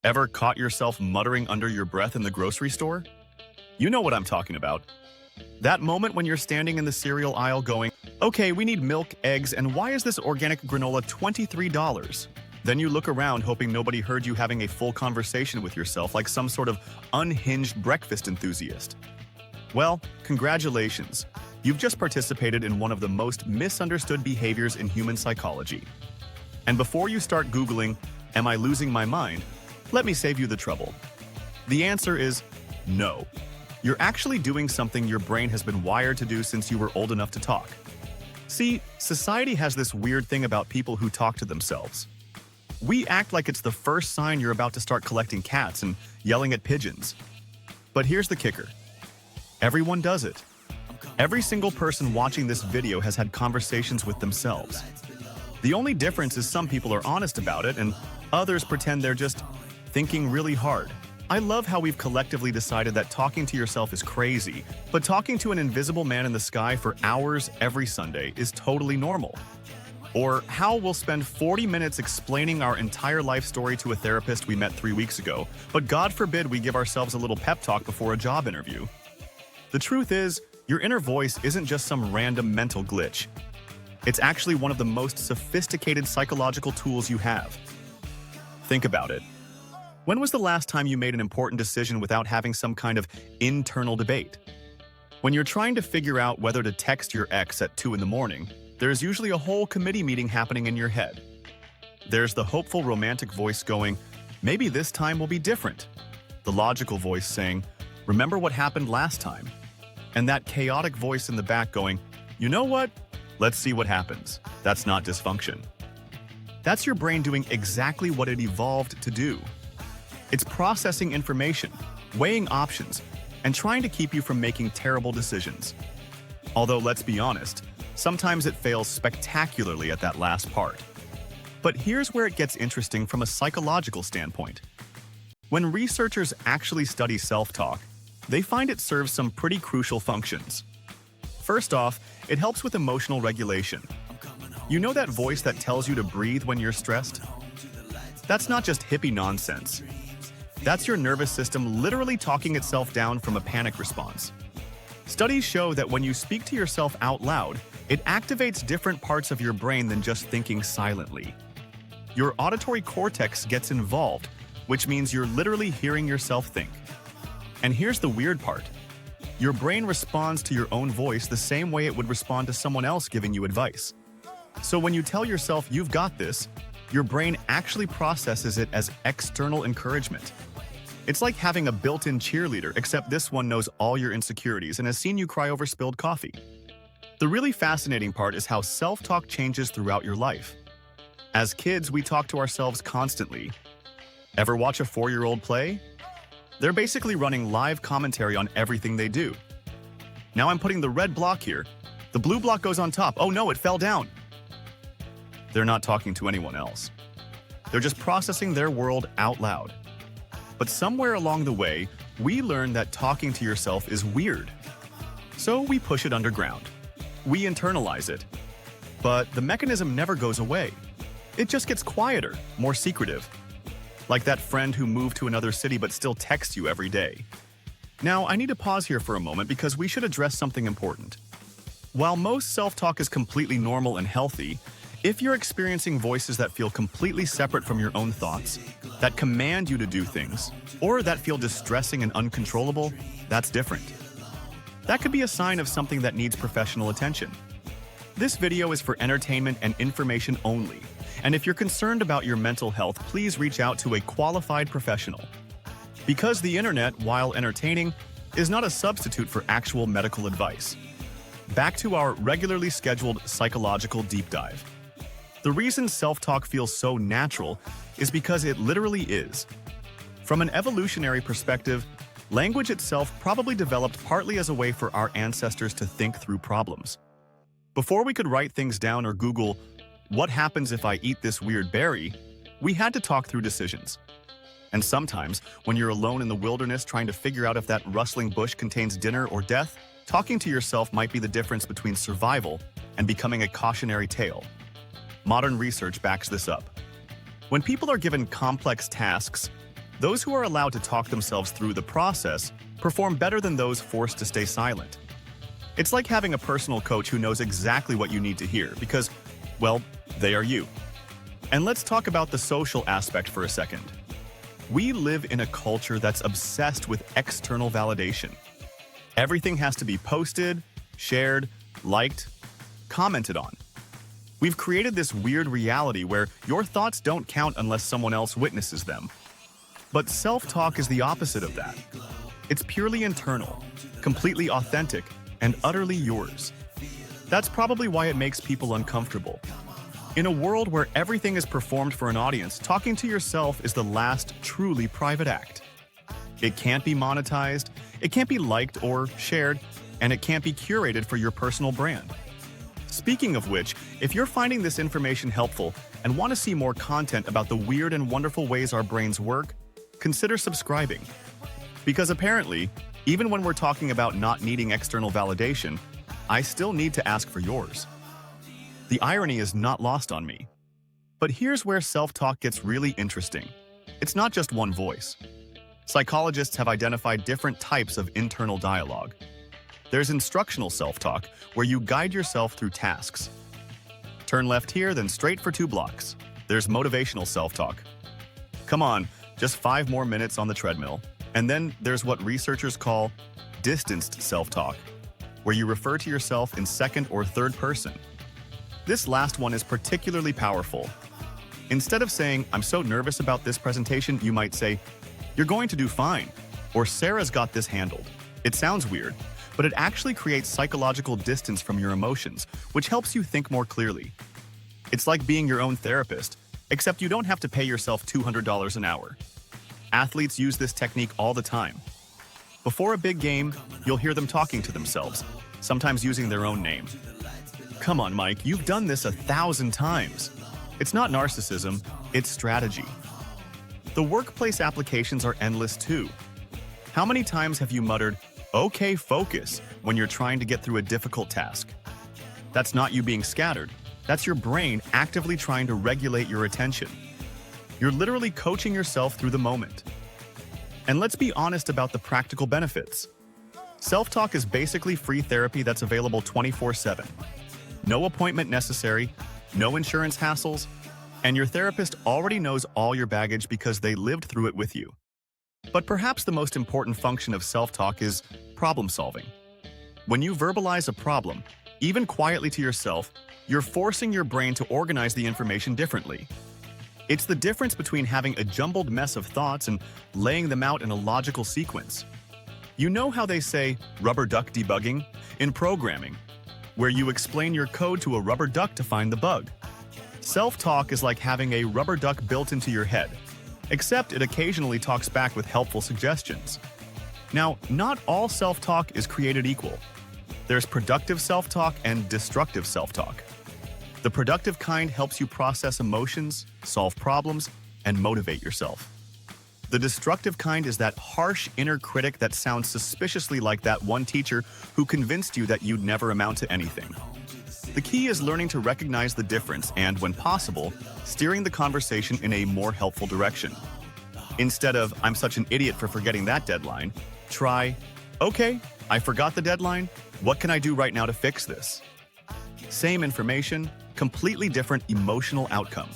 Ever caught yourself muttering under your breath in the grocery store? You know what I'm talking about. That moment when you're standing in the cereal aisle going, okay, we need milk, eggs, and why is this organic granola $23? Then you look around hoping nobody heard you having a full conversation with yourself like some sort of unhinged breakfast enthusiast. Well, congratulations. You've just participated in one of the most misunderstood behaviors in human psychology. And before you start Googling, am I losing my mind? Let me save you the trouble. The answer is no. You're actually doing something your brain has been wired to do since you were old enough to talk. See, society has this weird thing about people who talk to themselves. We act like it's the first sign you're about to start collecting cats and yelling at pigeons. But here's the kicker. Everyone does it. Every single person watching this video has had conversations with themselves. The only difference is some people are honest about it and others pretend they're just thinking really hard. I love how we've collectively decided that talking to yourself is crazy, but talking to an invisible man in the sky for hours every Sunday is totally normal. Or how we'll spend 40 minutes explaining our entire life story to a therapist we met 3 weeks ago, but God forbid we give ourselves a little pep talk before a job interview. The truth is, your inner voice isn't just some random mental glitch. It's actually one of the most sophisticated psychological tools you have. Think about it. When was the last time you made an important decision without having some kind of internal debate? When you're trying to figure out whether to text your ex at 2 in the morning, there's usually a whole committee meeting happening in your head. There's the hopeful romantic voice going, maybe this time will be different. The logical voice saying, remember what happened last time. And that chaotic voice in the back going, you know what? Let's see what happens. That's not dysfunction. That's your brain doing exactly what it evolved to do. It's processing information, weighing options, and trying to keep you from making terrible decisions. Although, let's be honest, sometimes it fails spectacularly at that last part. But here's where it gets interesting from a psychological standpoint. When researchers actually study self-talk, they find it serves some pretty crucial functions. First off, it helps with emotional regulation. You know that voice that tells you to breathe when you're stressed? That's not just hippie nonsense. That's your nervous system literally talking itself down from a panic response. Studies show that when you speak to yourself out loud, it activates different parts of your brain than just thinking silently. Your auditory cortex gets involved, which means you're literally hearing yourself think. And here's the weird part. Your brain responds to your own voice the same way it would respond to someone else giving you advice. So when you tell yourself you've got this, your brain actually processes it as external encouragement. It's like having a built-in cheerleader, except this one knows all your insecurities and has seen you cry over spilled coffee. The really fascinating part is how self-talk changes throughout your life. As kids, we talk to ourselves constantly. Ever watch a 4-year-old play? They're basically running live commentary on everything they do. Now I'm putting the red block here. The blue block goes on top. Oh no, it fell down. They're not talking to anyone else. They're just processing their world out loud. But somewhere along the way, we learn that talking to yourself is weird. So we push it underground. We internalize it. But the mechanism never goes away. It just gets quieter, more secretive. Like that friend who moved to another city but still texts you every day. Now, I need to pause here for a moment because we should address something important. While most self-talk is completely normal and healthy, if you're experiencing voices that feel completely separate from your own thoughts, that command you to do things, or that feel distressing and uncontrollable, that's different. That could be a sign of something that needs professional attention. This video is for entertainment and information only, and if you're concerned about your mental health, please reach out to a qualified professional. Because the internet, while entertaining, is not a substitute for actual medical advice. Back to our regularly scheduled psychological deep dive. The reason self-talk feels so natural is because it literally is. From an evolutionary perspective, language itself probably developed partly as a way for our ancestors to think through problems. Before we could write things down or Google, what happens if I eat this weird berry, we had to talk through decisions. And sometimes, when you're alone in the wilderness trying to figure out if that rustling bush contains dinner or death, talking to yourself might be the difference between survival and becoming a cautionary tale. Modern research backs this up. When people are given complex tasks, Those who are allowed to talk themselves through the process perform better than those forced to stay silent. It's like having a personal coach who knows exactly what you need to hear because, well, they are you. And let's talk about the social aspect for a second. We live in a culture that's obsessed with external validation. Everything has to be posted, shared, liked, commented on. We've created this weird reality where your thoughts don't count unless someone else witnesses them. But self-talk is the opposite of that. It's purely internal, completely authentic, and utterly yours. That's probably why it makes people uncomfortable. In a world where everything is performed for an audience, talking to yourself is the last truly private act. It can't be monetized, it can't be liked or shared, and it can't be curated for your personal brand. Speaking of which, if you're finding this information helpful and want to see more content about the weird and wonderful ways our brains work, consider subscribing. Because apparently, even when we're talking about not needing external validation, I still need to ask for yours. The irony is not lost on me. But here's where self-talk gets really interesting. It's not just one voice. Psychologists have identified different types of internal dialogue. There's instructional self-talk, where you guide yourself through tasks. Turn left here, then straight for 2 blocks. There's motivational self-talk. Come on, just 5 more minutes on the treadmill. And then there's what researchers call distanced self-talk, where you refer to yourself in second or third person. This last one is particularly powerful. Instead of saying, "I'm so nervous about this presentation," you might say, "You're going to do fine," or "Sarah's got this handled." It sounds weird, but it actually creates psychological distance from your emotions, which helps you think more clearly. It's like being your own therapist, except you don't have to pay yourself $200 an hour. Athletes use this technique all the time. Before a big game, you'll hear them talking to themselves, sometimes using their own name. Come on, Mike, you've done this 1,000 times. It's not narcissism, it's strategy. The workplace applications are endless too. How many times have you muttered, "Okay, focus," when you're trying to get through a difficult task? That's not you being scattered. That's your brain actively trying to regulate your attention. You're literally coaching yourself through the moment. And let's be honest about the practical benefits. Self-talk is basically free therapy that's available 24/7. No appointment necessary, no insurance hassles, and your therapist already knows all your baggage because they lived through it with you. But perhaps the most important function of self-talk is problem solving. When you verbalize a problem, even quietly to yourself, you're forcing your brain to organize the information differently. It's the difference between having a jumbled mess of thoughts and laying them out in a logical sequence. You know how they say rubber duck debugging in programming, where you explain your code to a rubber duck to find the bug. Self-talk is like having a rubber duck built into your head, except it occasionally talks back with helpful suggestions. Now, not all self-talk is created equal. There's productive self-talk and destructive self-talk. The productive kind helps you process emotions, solve problems, and motivate yourself. The destructive kind is that harsh inner critic that sounds suspiciously like that one teacher who convinced you that you'd never amount to anything. The key is learning to recognize the difference and, when possible, steering the conversation in a more helpful direction. Instead of, "I'm such an idiot for forgetting that deadline," try, "Okay, I forgot the deadline. What can I do right now to fix this?" Same information, completely different emotional outcome.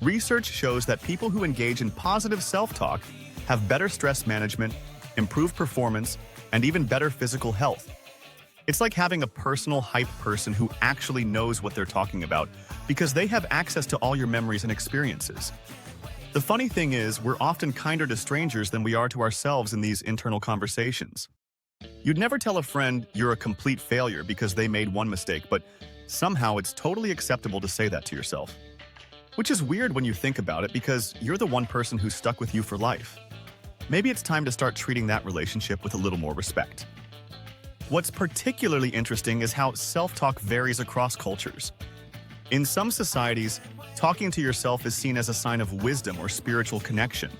Research shows that people who engage in positive self-talk have better stress management, improved performance, and even better physical health. It's like having a personal hype person who actually knows what they're talking about because they have access to all your memories and experiences. The funny thing is, we're often kinder to strangers than we are to ourselves in these internal conversations. You'd never tell a friend you're a complete failure because they made one mistake, but somehow it's totally acceptable to say that to yourself. Which is weird when you think about it because you're the one person who's stuck with you for life. Maybe it's time to start treating that relationship with a little more respect. What's particularly interesting is how self-talk varies across cultures. In some societies, talking to yourself is seen as a sign of wisdom or spiritual connection.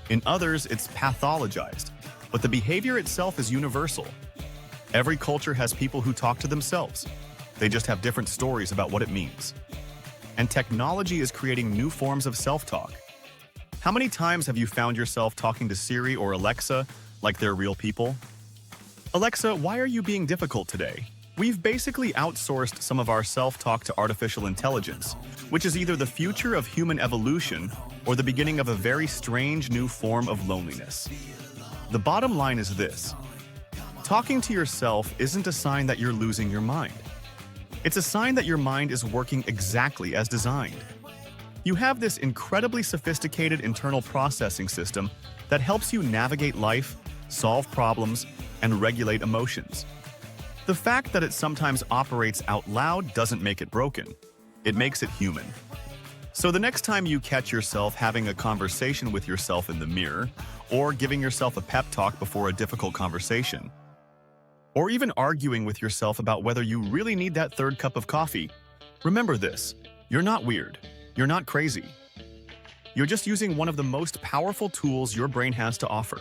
In others, it's pathologized, but the behavior itself is universal. Every culture has people who talk to themselves. They just have different stories about what it means. And technology is creating new forms of self-talk. How many times have you found yourself talking to Siri or Alexa like they're real people? Alexa, why are you being difficult today? We've basically outsourced some of our self-talk to artificial intelligence, which is either the future of human evolution or the beginning of a very strange new form of loneliness. The bottom line is this: talking to yourself isn't a sign that you're losing your mind. It's a sign that your mind is working exactly as designed. You have this incredibly sophisticated internal processing system that helps you navigate life, solve problems, and regulate emotions. The fact that it sometimes operates out loud doesn't make it broken. It makes it human. So the next time you catch yourself having a conversation with yourself in the mirror, or giving yourself a pep talk before a difficult conversation, or even arguing with yourself about whether you really need that third cup of coffee, remember this: you're not weird. You're not crazy. You're just using one of the most powerful tools your brain has to offer.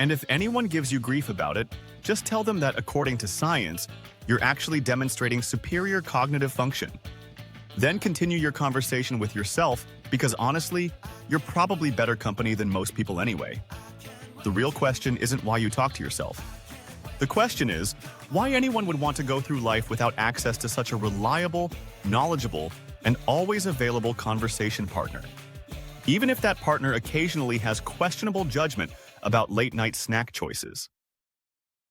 And if anyone gives you grief about it, just tell them that according to science, you're actually demonstrating superior cognitive function. Then continue your conversation with yourself because honestly, you're probably better company than most people anyway. The real question isn't why you talk to yourself. The question is, why anyone would want to go through life without access to such a reliable, knowledgeable, and always available conversation partner. Even if that partner occasionally has questionable judgment about late-night snack choices.